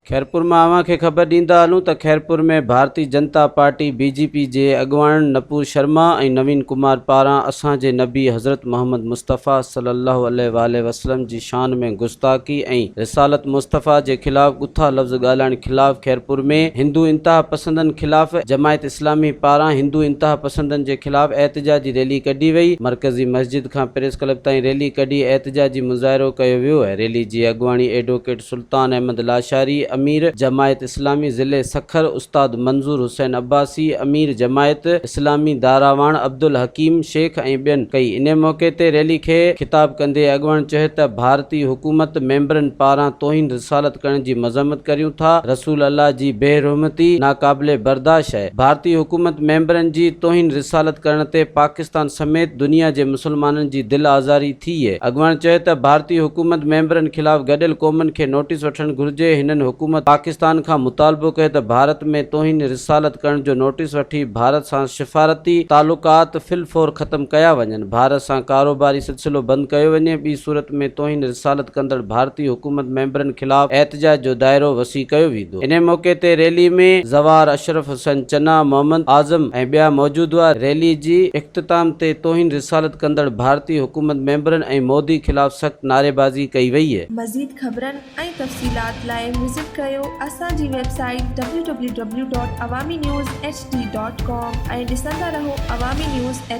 खैरपुर में आवां खे ख़बर ॾींदा हलूं त खैरपुर में भारतीय जनता पार्टी BJP जे अॻुवान नपूर शर्मा ऐं नवीन कुमार पारां असांजे नबी हज़रत मोहम्मद मुस्तफ़ा सल्लल्लाहु अलैहि वसल्लम जी शान में गुस्ताखी ऐं रिसालत मुस्तफ़ा जे ख़िलाफ़ ॻुथा लफ़्ज़ ॻाल्हाइण ख़िलाफ़ खैरपुर में हिंदू इंतहा पसंदनि ख़िलाफ़ जमायत इस्लामी पारां हिंदू इंतहा पसंदनि जे ख़िलाफ़ एहतिजाजी रैली कढी वई। मरकज़ी मस्जिद खां प्रेस क्लब ताईं रैली कढी एहतिजाजी मुज़ाहिरो कयो वियो आहे। रैली जी अॻुवाणी एडवोकेट सुल्तान अहमद लाशारी, अमीर जमायत इस्लामी ज़िले सखर उस्ताद मंजूर हुसैन अब्बासी, अमीर जमायत इस्लामी दारावाण अब्दुल हकीम शेख ऐं ॿियनि कई। इन मौक़े ते रैली खे ख़िताब कंदे अॻुवान चयो त भारतीय हुकूमत मेंबरनि पारां तौहीन रिसालत करण जी मज़म्मत करियूं था। रसूल अल्लाह जी बेरहमती नाक़ाबिले बर्दाश्त आहे। भारतीय हुकूमत मेंबरनि जी तौहीन रिसालत करण ते पाकिस्तान समेत दुनिया जे मुसलमाननि जी दिल आज़ारी थी आहे। अॻुवान चयो त भारतीय हुकूमत मेंबरनि ख़िलाफ़ गॾियल क़ौमुनि खे नोटिस वठणु घुर्जे। हिननि हुकूमत पाकिस्तान खां मुतालबो कयो त भारत में तौहीन रिसालत करण जो नोटिस वठी भारत सां सिफ़ारती तालुकात फिलफौर ख़त्म कया वञनि। भारत सां कारोबारी सिलसिलो बंदि कयो वञे। ॿी सूरत में तौहीन रिसालत कंदड़ भारतीय हुकूमत मेंबरनि ख़िलाफ़ एहतिजाज जो दायरो वसी कयो वेंदो। इन मौक़े ते रैली में ज़वार अशरफ हुसैन चन्ना, मोहम्मद आज़म ऐं ॿिया मौजूद हुआ। रैली जी इख़्तिताम ते तौहीन रिसालत कंदड़ भारतीय हुकूमत मेंबरनि ऐं मोदी ख़िलाफ़ सख़्त नारेबाज़ी कई वई आहे। मज़ीद ख़बरनि ऐं तफ़सीलात लाइ विज़िट कयो असांजी वेबसाइट www.awamiNewsHD.com ऐं ॾिसंदा रहो अवामी न्यूज़ HD।